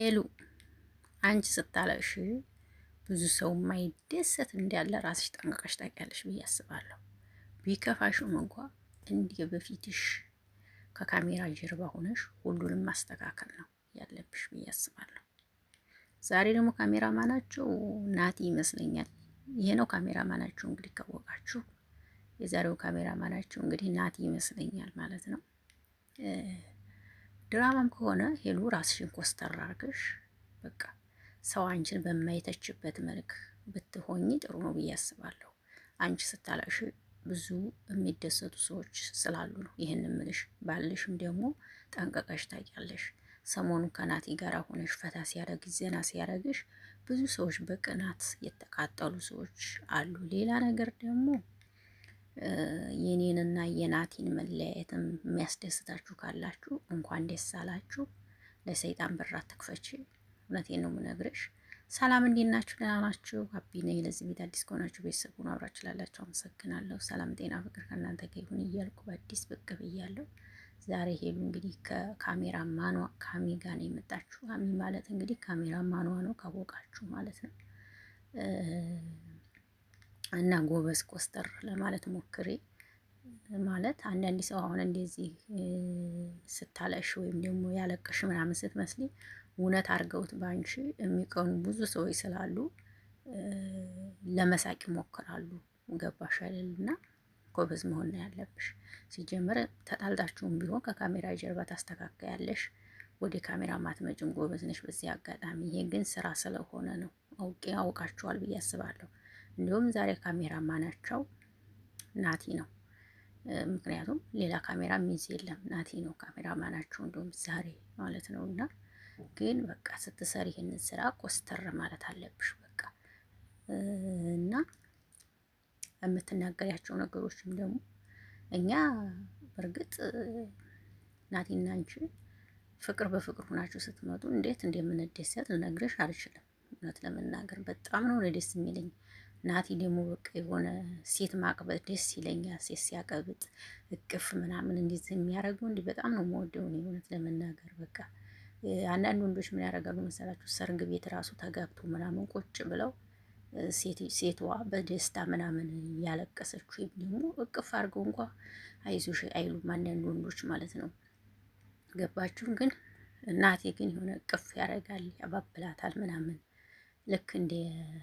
ሄሉ አንቺ ስታለቅሽ ብዙ ሰው ማይደሰት እንዳለ ራስሽ ጠንቅቀሽ ታውቂያለሽ ብዬ አስባለሁ። ቢከፋሽም እንኳ እንዲህ በፊትሽ ከካሜራ ጀርባ ሆነሽ ሁሉንም ማስተካከል ነው ያለብሽ ብዬ አስባለሁ። ዛሬ ደግሞ ካሜራ ማናቸው ናቲ ይመስለኛል። ይሄ ነው ካሜራ ማናቸው እንግዲህ ካወቃችሁ፣ የዛሬው ካሜራ ማናቸው እንግዲህ ናቲ ይመስለኛል ማለት ነው። ድራማም ከሆነ ሄሉ ራስሽን ኮስተር አድርገሽ በቃ ሰው አንቺን በማይተችበት መልክ ብትሆኚ ጥሩ ነው ብዬ አስባለሁ። አንቺ ስታለቅሽ ብዙ የሚደሰቱ ሰዎች ስላሉ ነው ይህን ምልሽ። ባልሽም ደግሞ ጠንቀቀሽ ታውቂያለሽ። ሰሞኑን ከናቲ ጋር ሆነሽ ፈታ ሲያደርግሽ ዘና ሲያደርግሽ ብዙ ሰዎች በቅናት የተቃጠሉ ሰዎች አሉ። ሌላ ነገር ደግሞ የኔንና የናቲን መለያየትም የሚያስደስታችሁ ካላችሁ እንኳን ደስ አላችሁ። ለሰይጣን በር አትክፈች። እውነቴን ነው የምነግርሽ። ሰላም እንዴት ናችሁ? ደህና ናችሁ? ሀቢ ነኝ። ለዚህ ቤት አዲስ ከሆናችሁ ቤተሰብ ሆኖ አብራችሁ ላላችሁ አመሰግናለሁ። ሰላም ጤና ፍቅር ከእናንተ ጋር ይሁን እያልኩ በአዲስ ብቅ ብያለሁ። ዛሬ ሄሉ እንግዲህ ከካሜራ ማኗ ካሚ ጋር ነው የመጣችሁ። ካሚ ማለት እንግዲህ ካሜራ ማኗ ነው ካወቃችሁ ማለት ነው። እና ጎበዝ ኮስተር ለማለት ሞክሬ ማለት አንዳንድ ሰው አሁን እንደዚህ ስታለሽ ወይም ደግሞ ያለቀሽ ምናምን ስትመስሊ እውነት አድርገውት ባንቺ የሚቀኑ ብዙ ሰዎች ስላሉ ለመሳቅ ይሞክራሉ። ገባሽ አይደል? እና ጎበዝ መሆን ነው ያለብሽ። ሲጀመር ተጣልታችሁም ቢሆን ከካሜራ ጀርባ ታስተካከያለሽ። ወደ ካሜራ ማትመጭም ጎበዝ ነሽ። በዚህ አጋጣሚ ይሄ ግን ስራ ስለሆነ ነው። አውቃችኋል ብዬ አስባለሁ። እንዲሁም ዛሬ ካሜራ ማናቸው ናቲ ነው። ምክንያቱም ሌላ ካሜራ ሚዝ የለም። ናቲ ነው ካሜራ ማናቸው እንዲሁም ዛሬ ማለት ነው። እና ግን በቃ ስትሰሪ ይሄንን ስራ ኮስተር ማለት አለብሽ በቃ። እና የምትናገሪያቸው ነገሮችም ደግሞ እኛ በእርግጥ ናቲና አንቺ ፍቅር በፍቅር ሆናችሁ ስትመጡ እንዴት እንደምንደሰት ልነግርሽ አልችልም። እውነት ለመናገር በጣም ነው ደስ የሚለኝ። ናቲ ደግሞ በቃ የሆነ ሴት ማቅበጥ ደስ ይለኛል። ሴት ሲያቀብጥ እቅፍ ምናምን እንደዚህ የሚያደርገው እንዲህ በጣም ነው የምወደው እኔ እውነት ለመናገር በቃ። አንዳንድ ወንዶች ምን ያደርጋሉ መሰላችሁ? ሰርግ ቤት ራሱ ተጋብቶ ምናምን ቁጭ ብለው ሴቷ በደስታ ምናምን ያለቀሰች ወይም ደግሞ እቅፍ አድርገው እንኳ አይዞሽ አይሉም አንዳንድ ወንዶች ማለት ነው። ገባችሁ? ግን እናቴ ግን የሆነ እቅፍ ያደርጋል ያባብላታል ምናምን ልክ እንደ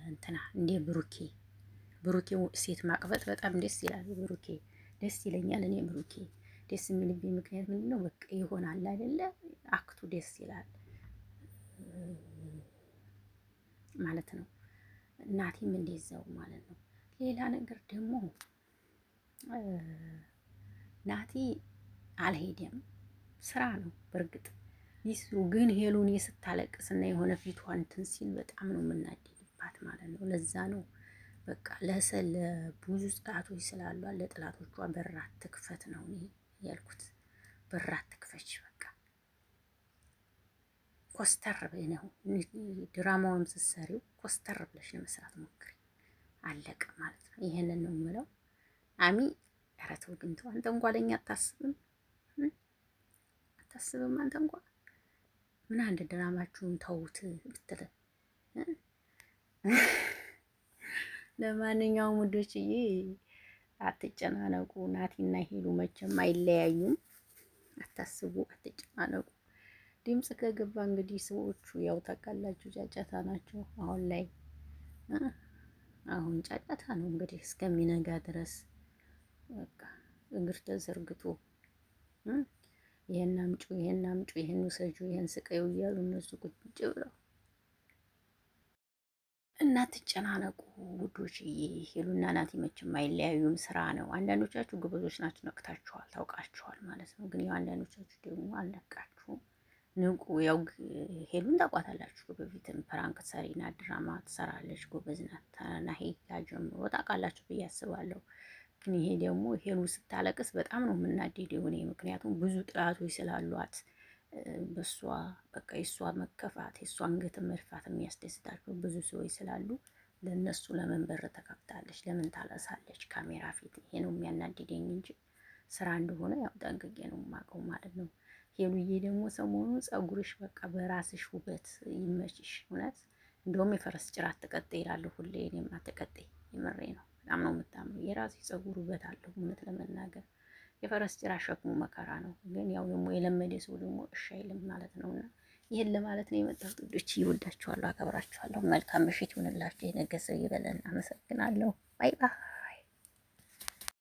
እንትና እንደ ብሩኬ ሴት ማቅበጥ በጣም ደስ ይላል። ብሩኬ ደስ ይለኛል። እኔ ብሩኬ ደስ የሚልብኝ ምክንያት ምንድን ነው? በቃ ይሆናል አይደለ? አክቱ ደስ ይላል ማለት ነው። እናቴም እንደዛው ማለት ነው። ሌላ ነገር ደግሞ ናቲ አልሄደም፣ ስራ ነው በእርግጥ ይስሩ። ግን ሄሉን ስታለቅስ እና የሆነ ፊቷ እንትን ሲል በጣም ነው የምናደድባት ማለት ነው። ለዛ ነው በቃ ብዙ ጥላቶች ስላሉ ለጥላቶቿ በራት ትክፈት ነው እኔ ያልኩት። በራት ትክፈች በቃ ኮስተር ነው። ድራማውን ስትሰሪው ኮስተር ብለሽ ለመስራት ሞክሪ። አለቀ ማለት ነው። ይሄንን ነው የምለው። አሚ ኧረ ተው ግን ተው። አንተ እንኳን ለኛ አታስብም። አንተ እንኳን ምን አንድ ድራማችሁን ተውት ብትል። ለማንኛውም ውዶችዬ አትጨናነቁ። ናቲና ሄሉ መቼም አይለያዩም። አታስቡ፣ አትጨናነቁ። ድምጽ ከገባ እንግዲህ ሰዎቹ ያው ታውቃላችሁ ጫጫታ ናቸው። አሁን ላይ አሁን ጫጫታ ነው እንግዲህ እስከሚነጋ ድረስ በቃ እግር ተዘርግቶ ይሄን አምጩ፣ ይሄን አምጩ፣ ይሄን ውሰጁ፣ ይሄን ስቀዩ እያሉ እነሱ ቁጭ ብለው እናትጨናነቁ ውዶችዬ። ሄሉና ናቲ መቼም አይለያዩም። ስራ ነው። አንዳንዶቻችሁ ጎበዞች ናችሁ፣ ነቅታችኋል፣ ታውቃችኋል ማለት ነው። ግን ያው አንዳንዶቻችሁ ደግሞ አልነቃችሁም። ንቁ። ያው ሄሉን ታውቋታላችሁ። በፊትም ፕራንክ ሰሪና ድራማ ትሰራለች፣ ጎበዝ ናት። ናሂ ጋር ጀምሮ ታውቃላችሁ ብዬ አስባለሁ። ግን ይሄ ደግሞ ሄሉ ስታለቅስ በጣም ነው የምናደደው እኔ። ምክንያቱም ብዙ ጥላቶች ስላሏት በሷ በቃ የሷ መከፋት የሷ አንገት መድፋት የሚያስደስታቸው ብዙ ሰዎች ስላሉ ለነሱ ለምን በር ተከፍታለች? ለምን ታለሳለች ካሜራ ፊት? ይሄ ነው የሚያናድደኝ እንጂ ስራ እንደሆነ ያው ጠንቅቄ ነው የማውቀው ማለት ነው። ሄሉዬ ደግሞ ሰሞኑን ጸጉርሽ በቃ በራስሽ ውበት ይመችሽ። እውነት እንደውም የፈረስ ጭራ አትቀጤ ይላሉ ሁሌ። እኔም አትቀጤ፣ የምሬ ነው። በጣም ነው የምታምሩ። የራስሽ ጸጉር ውበት አለው። እውነት ለመናገር የፈረስ ጭራ ሸክሙ መከራ ነው። ግን ያው ደግሞ የለመደ ሰው ደግሞ እሺ አይልም ማለት ነውና ይህን ለማለት ነው የመጣሁት። ውዶች ይወዳችኋለሁ፣ አከብራችኋለሁ። መልካም ምሽት ይሁንላችሁ። የነገ ሰው ይበለን። አመሰግናለሁ። ባይ ባይ።